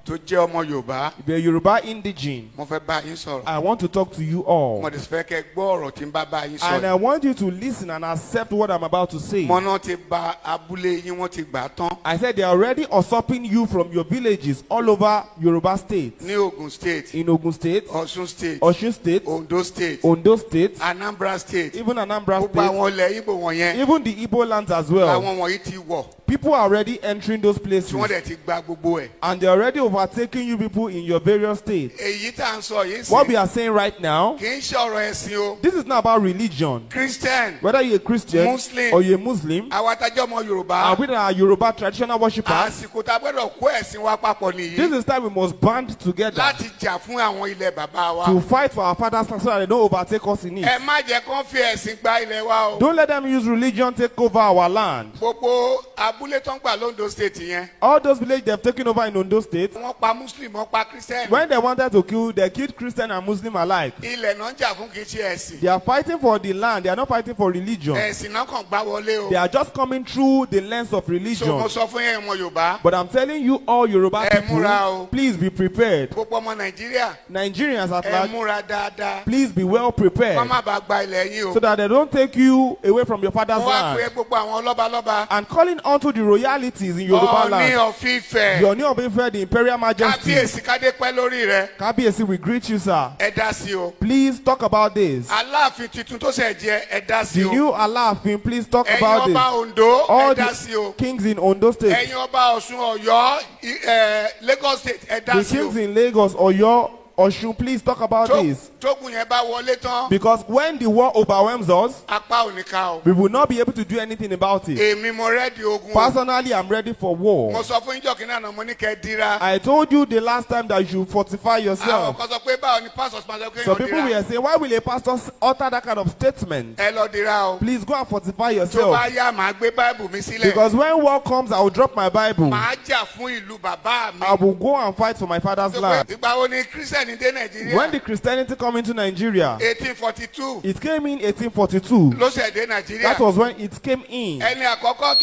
tó jẹ́ ọmọ Yorùbá, if you're Yoruba indigene, mo fẹ́ bá yín sọ̀rọ̀. I want to talk to you all. Mo dẹ̀ fẹ́ kẹ́ gbọ́ ọ̀rọ̀ tí ń bá yín And I sọ̀rọ̀. want you to listen and accept what I'm about to say. Mo náà ti ba abúlé yín, wọ́n ti gbà á tán. I said they are already usurping you from your villages all over Yoruba State. Ní Ogun State, In Ogun State, Ọ̀ṣun State, Osun State, Ondo State, Ondo State, Anambra State, even Anambra gbogbo State, àwọn ilẹ̀ Igbo wọ̀nyẹn, even the Igbo lands as well. àwọn wọ̀nyí ti wọ̀, People are already entering those tí places. wọ́n dẹ̀ ti gba gbogbo ẹ̀. And they're already overtaking you people in your various states. Èyí tá à ń sọ yìí What sí we are saying right now, kì í ṣe ọ̀rọ̀ ẹ̀sìn o. this is not about religion. Christian, Whether you're a Christian Muslim, or you're a Muslim, àwa tá jẹ́ ọmọ Yorùbá, and we are Yoruba traditional worshippers, àsìkò tá a gbọ́dọ̀ kó ẹ̀sìn wa papọ̀ nìyí this is time we must band together láti jà fún àwọn ilẹ̀ bàbá wa. to fight for our father's land so that they don't overtake us in Ẹ it. má jẹ́ kán fi ẹ̀sìn gba ilẹ̀ wa o. Don't let them use religion take over our land. Gbogbo abúlé tó ń gbà l'Ondo State yẹn, All those villages they've taken over in Ondo State, wọ́n pa Muslim, wọ́n pa Christian. when they wanted to kill, they killed Christian and Muslim alike. Ilẹ̀ náà ń jà fún kì í ṣe ẹ̀sìn. They are fighting for the land. They are not fighting for religion. Ẹ̀sìn náà kàn gbá wọlé o. They are just coming through the lens of So mo religion. sọ fún yẹn ọmọ Yorùbá, But I'm telling you all Yoruba Ẹ múra o. people, please be prepared. gbogbo ọmọ Nàìjíríà, Nigerians at ẹ large, múra dáadáa. please be well prepared Kán má bàa gba ilẹ̀ yín o. so that they don't take you away from your father's Mo wá pé land. gbogbo àwọn lọ́balọ́ba, And calling onto the royalties in Yoruba Ọọ̀ni land. of Ifẹ̀, Your new Obife, the Imperial Majesty. Kábíyèsí kádé pẹ́ lórí rẹ̀, Kabiesi, we greet you, sir. ẹ dá sí o. Please talk about this. Aláàfin tuntun tó ṣẹ̀ jẹ, ẹ dá sí The o. new Alaafin, please talk Ẹ̀yin about ọba this. Ondo, All ẹ dá sí o. the kings in Ondo State, Ẹ̀yin ọba Ọ̀ṣun, Ọ̀yọ́, Lagos State, ẹ dá the sí o. kings in Lagos, Oyo, Osun, please talk about this. Tógun yẹn bá wọlé tán, Because when the war overwhelms us, apá ò ní ká o. we will not be able to do anything about it. Èmi mo rẹ́dí ogun o. Personally, I'm ready for Mo war. sọ fún ìjọ kìnnìún àná, mo ní kẹ́ dira. I told you the last time that you should fortify Àwọn yourself. kan sọ pé báwo ni pastors máa sọ pé Some èèyàn people dira. were saying, why will a pastor utter that kind of statement? Ẹ lọ dira o. Please go and fortify Tó yourself. bá yá, màá gbé Báìbù mi sílẹ̀. Because when war comes, I will drop my Bible. Màá jà fún ìlú bàbá mi. I will go and fight for my father's land. Ìgbà wo ni Christian dé Nàìjíríà? When the Christianity come into Nigeria, 1842 it came in 1842. ló ṣẹ̀ dé Nàìjíríà. That was when it came in. Ẹni àkọ́kọ́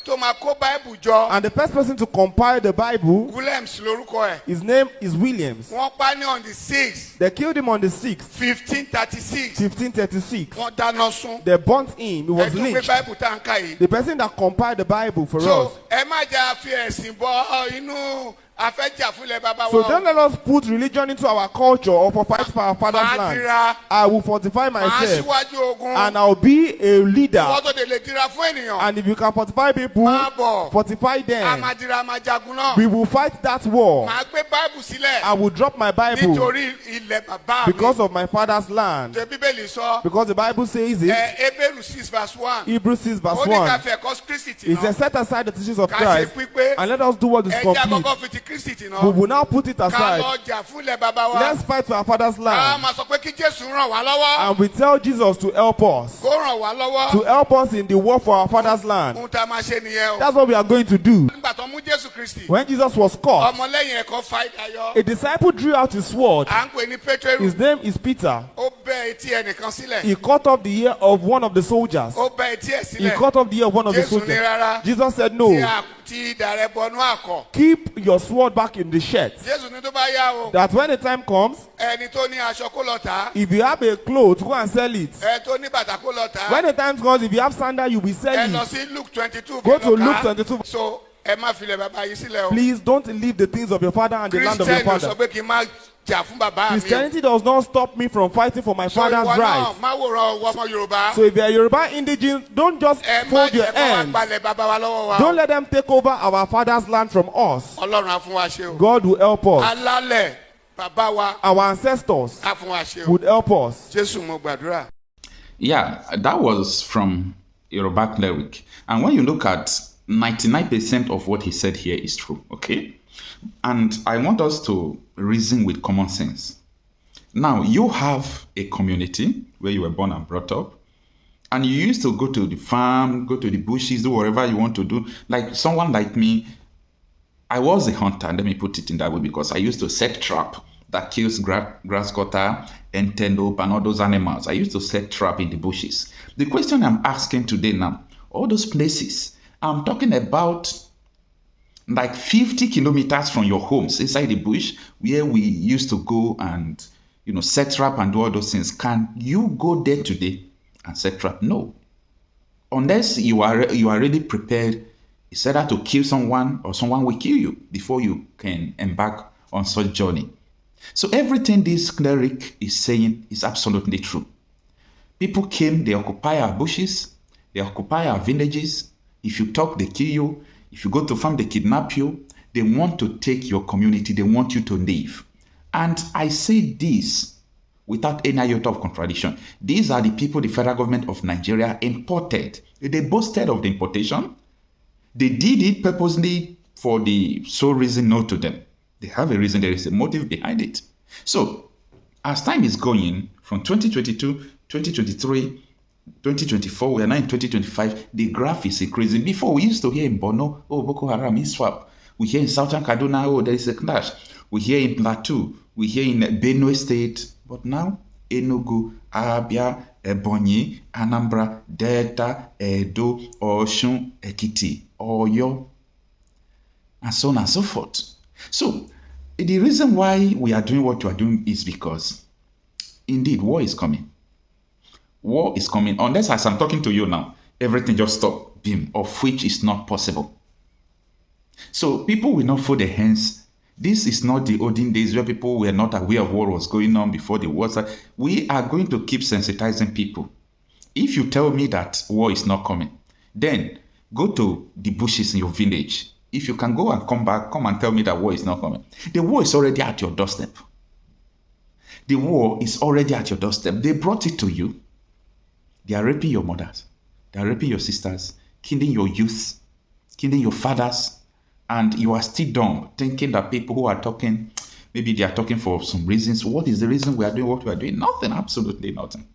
tó máa kó Báìbù jọ, And the first person to compile the Bible, Williams lorúkọ ẹ̀. his name is Williams. Wọ́n pa ní on the 6th, They killed him on the 6th, 1536. 1536. Wọ́n dáná sun. They burnt him. He was Ẹ tún gbé lynched. Báìbù tá ń kà yìí. The person that compiled the Bible for us. So ẹ má jà fi ẹ̀sìn bọ inú afẹ́jà fúnlẹ̀ bàbá So wa. don't let us put religion into our culture or for fight for our father's Màá land. dira, I will fortify màá myself síwájú ogun. and I'll be a leader. Ìwọ́n tó lè dira fún ènìyàn. And if you can fortify people, Máa bọ̀. fortify A them. máa dira, a máa jagun náà. We will fight that war. Màá gbé Báìbù sílẹ̀ I will drop my Bible nítorí ilẹ̀ bàbá mi. because of my father's land. Ṣé Bíbélì sọ? Because the Bible says it. Hébérù 6 verse 1. Hebrews 6 verse Ó ní ká 1. fi ẹ̀kọ́ Kristi tì It náà. says, set aside the teachings of Ká ṣe Christ pípé. and let us do what is Ẹ jẹ́ complete. àkọ́kọ́ fi ti Kristi tì We náà. will now put it Ká aside. lọ jà fúnlẹ̀ bàbá wa. Let's fight for our father's Ká land. máa sọ pé kí Jésù ràn wá lọ́wọ́. And we tell Jesus to help us. Kó ràn wá lọ́wọ́. To help us in the war for our father's land. Ohun tá a máa ṣe nìyẹn o. That's what we are going to do. Nígbà tó mú Jésù Kristi, When Jesus was caught, ọmọlẹ́yìn ẹ̀kọ́ fa ìdáyọ. a disciple drew out his sword. À ń pè ní Pétérù. His name is Peter. Ó bẹ́ etí ẹnìkan sílẹ̀. He cut off the ear of one of the soldiers. Ó bẹ́ etí ẹ̀ He sílẹ̀. cut off the ear of one of the Jésù ní soldiers. rárá. Jesus said, Tí no, idà rẹ̀ bọnú àkọ̀. keep your sword back in the shirt. Jésù ní tó bá yá o. That when the time comes, Ẹni tó ní aṣọ kó lọ tà á. if you have a cloth, go and sell it. Ẹ tó ní bàtà kó lọ tà á. When the time comes, if you have sandal, you will sell Ẹ lọ it. sí Luke 22. Go kẹ́ to lọ kà Luke á. 22. So ẹ má filẹ̀ bàbá yìí sílẹ̀ o. Please don't leave the things of your father and the land of your Christian sọ father. pé kí n má jà fún bàbá mi o. Christianity does not stop me from fighting for my So father's ìwọ náà rights. má wòran ọwọ́ ọmọ Yorùbá. So if you're a Yoruba indigene, don't just Ẹ má fold your jẹ́ kó wá hands. gbalẹ̀ bàbá wa lọ́wọ́ wa. Don't let them take over our father's land from us. Ọlọ́run á fún wa ṣe o. God will help us. Alálẹ̀ bàbá wa Our ancestors á fún wa ṣe o. would help us. Jésù mo gbàdúrà. Yeah, that was from Yoruba Cleric. And when you look at 99% of what he said here is true, okay? And I want us to reason with common sense. Now, you have a community where you were born and brought up, and you used to go to the farm, go to the bushes, do whatever you want to do. Like someone like me, I was a hunter, let me put it in that way, because I used to set trap that kills grasscutter, antelope, and all those animals. I used to set trap in the bushes. The question I'm asking today now, all those places, I'm talking about like 50 kilometers from your homes inside the bush where we used to go and, set trap and do all those things. Can you go there today and set trap? No. Unless you are already prepared, it's either to kill someone or someone will kill you before you can embark on such journey. So everything this cleric is saying is absolutely true. People came, they occupy our bushes, they occupy our villages. If you talk, they kill you. If you go to farm, they kidnap you. They want to take your community. They want you to leave. And I say this without any iota of contradiction. These are the people the federal government of Nigeria imported. They boasted of the importation. They did it purposely for the sole reason known to them. They have a reason. There is a motive behind it. So, as time is going from 2022, 2023, 2024, we are now in 2025, the graph is increasing. Before, we used to hear in Borno, oh, Boko Haram is swap. We hear in Southern Kaduna, oh, there is a clash. We hear in Plateau, we hear in Benue State. But now, Enugu, Abia, Ebonyi, Anambra, Delta, Edo, Osun, Ekiti, Oyo, and so on and so forth. So, the reason why we are doing what we are doing is because, indeed, war is coming. War is coming. Unless, as I'm talking to you now, everything just stop, beam, of which is not possible. So, people will not fold their hands. This is not the olden days where people were not aware of what was going on before the war. We are going to keep sensitizing people. If you tell me that war is not coming, then go to the bushes in your village. If you can go and come back, come and tell me that war is not coming. The war is already at your doorstep. The war is already at your doorstep. They brought it to you. They are raping your mothers. They are raping your sisters, killing your youth, killing your fathers. And you are still dumb, thinking that people who are talking, maybe they are talking for some reasons. What is the reason we are doing what we are doing? Nothing, absolutely nothing.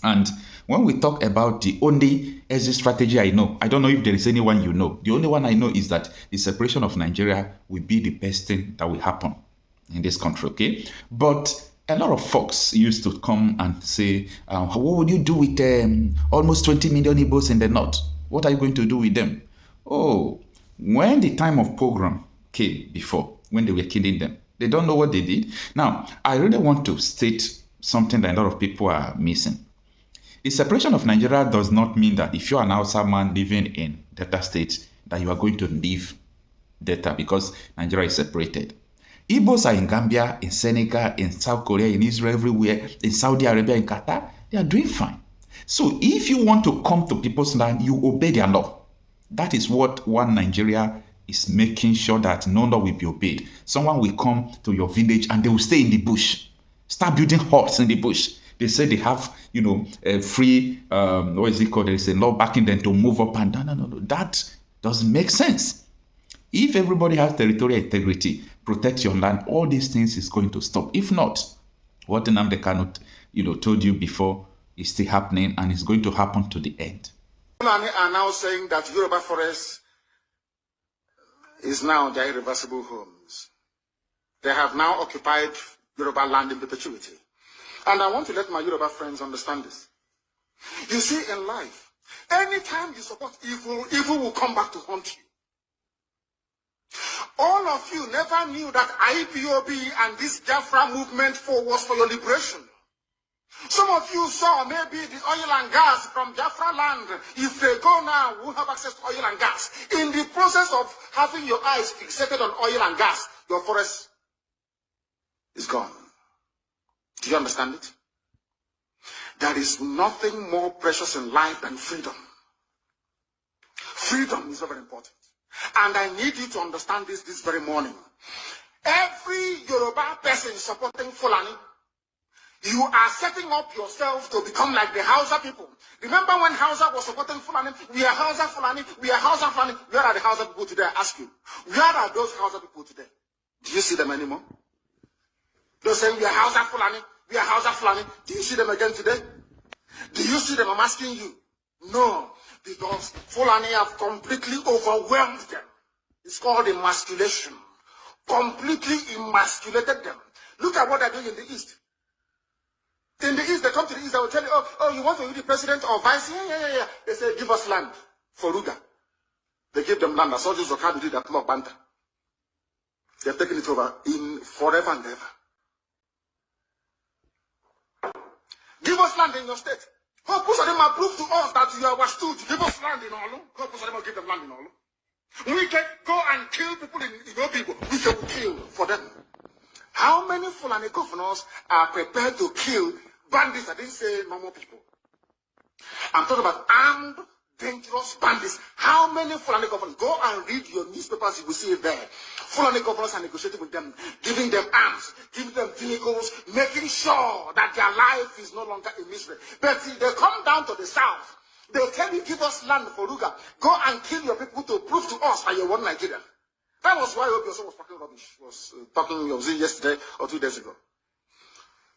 And when we talk about the only exit strategy I know, I don't know if there is anyone you know. The only one I know is that the separation of Nigeria will be the best thing that will happen in this country, okay? But a lot of folks used to come and say, what would you do with almost 20 million Igbos in the north? What are you going to do with them? Oh, when the time of pogrom came before, when they were killing them, they don't know what they did. Now, I really want to state something that a lot of people are missing. The separation of Nigeria does not mean that if you're an outside man living in Delta State, that you are going to leave Delta because Nigeria is separated. Igbos are in Gambia, in Senegal, in South Korea, in Israel, everywhere, in Saudi Arabia, in Qatar. They are doing fine. So if you want to come to people's land, you obey their law. That is what One Nigeria is making sure that no law will be obeyed. Someone will come to your village and they will stay in the bush. Start building huts in the bush. They say they have, a free, what is it called? There is a law backing them to move up and down. No. That doesn't make sense. If everybody has territorial integrity, protect your land, all these things is going to stop. If not, what Nnamdi Kanu, told you before is still happening and is going to happen to the end. Fulani are now saying that Yoruba forest is now their irreversible homes. They have now occupied Yoruba land in perpetuity. And I want to let my Yoruba friends understand this. You see, in life, anytime you support evil, evil will come back to haunt you. All of you never knew that ipob and this Biafra movement was for your liberation. Some of you saw maybe the oil and gas from Biafra land. If they go now, we'll have access to oil and gas. In the process of having your eyes fixated on oil and gas, your forest is gone. Do you understand it? There is nothing more precious in life than freedom. Freedom is very important. And I need you to understand this very morning. Every Yoruba person supporting Fulani, you are setting up yourself to become like the Hausa people. Remember when Hausa was supporting Fulani? We are Hausa Fulani. We are Hausa Fulani. Where are the Hausa people today? I ask you. Where are those Hausa people today? Do you see them anymore? They're saying we are Hausa Fulani. We are Hausa Fulani. Do you see them again today? Do you see them? I'm asking you. No. Because Fulani have completely overwhelmed them. It's called emasculation. Completely emasculated them. Look at what they're doing in the East. In the East, they come to the East, they will tell you, oh, you want to be the president or vice? Yeah. They say, give us land for Ruga. They give them land. As soldiers of Kanu did that law Banta. They have taken it over in forever and ever. Give us land in your state. Hope of them are proof to us that you are stood. Give us land in Olu. Hope of them will give them land in Olu. We can go and kill people in Igbo people. We can kill for them. How many Fulani governors are prepared to kill bandits? I didn't say normal people. I'm talking about armed, dangerous bandits. How many Fulani governors? Go and read your newspapers, you will see it there. Fulani governors are negotiating with them, giving them arms, giving them vehicles, making sure that their life is no longer in misery. But they come down to the south. They tell you, give us land for Ruga. Go and kill your people to prove to us that you want Nigeria. That was why Obi also was talking rubbish. Was talking yesterday or 2 days ago.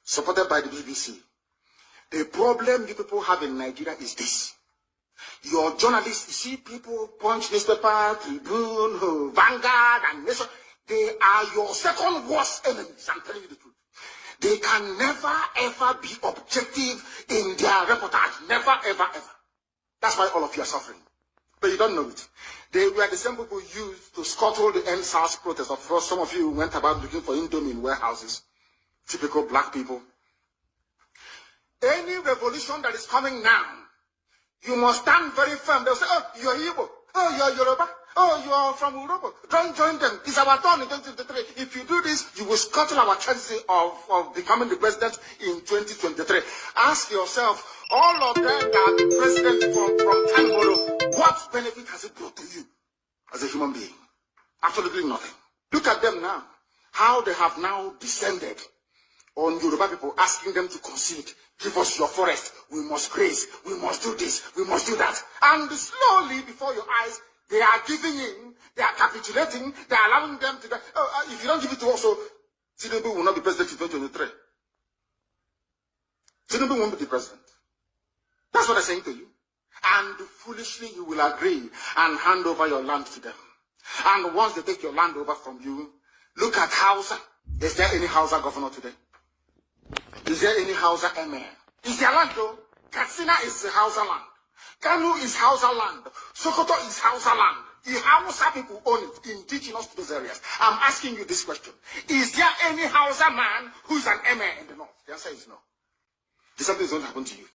Supported by the BBC. The problem you people have in Nigeria is this. Your journalists, you see people, Punch newspaper, Tribune, Vanguard, and Nation, they are your second worst enemies. I'm telling you the truth. They can never ever be objective in their reportage. Never, ever, ever. That's why all of you are suffering. But you don't know it. They were the same people used to scuttle the NSAS protest. Of course, some of you went about looking for Indomie in warehouses. Typical black people. Any revolution that is coming now, you must stand very firm. They'll say, oh, you're Igbo. Oh, you're Yoruba. Oh, you are from Yoruba. Don't join them. It's our turn in 2023. If you do this, you will scuttle our chances of becoming the president in 2023. Ask yourself, all of them that are the president from Tinubu, what benefit has it brought to you as a human being? Absolutely nothing. Look at them now. How they have now descended on Yoruba people, asking them to concede. Give us your forest. We must graze. We must do this. We must do that. And slowly, before your eyes, they are giving in. They are capitulating. They are allowing them to. If you don't give it to us, Tinubu will not be president in 2023. Tinubu won't be the president. That's what I'm saying to you. And foolishly, you will agree and hand over your land to them. And once they take your land over from you, look at Hausa. Is there any Hausa governor today? Is there any Hausa emir? Is there land though? Katsina is Hausa land. Kanu is Hausa land. Sokoto is Hausa land. The Hausa people own it, indigenous to those areas. I'm asking you this question. Is there any Hausa man who is an emir in the north? The answer is no. This something is going to happen to you.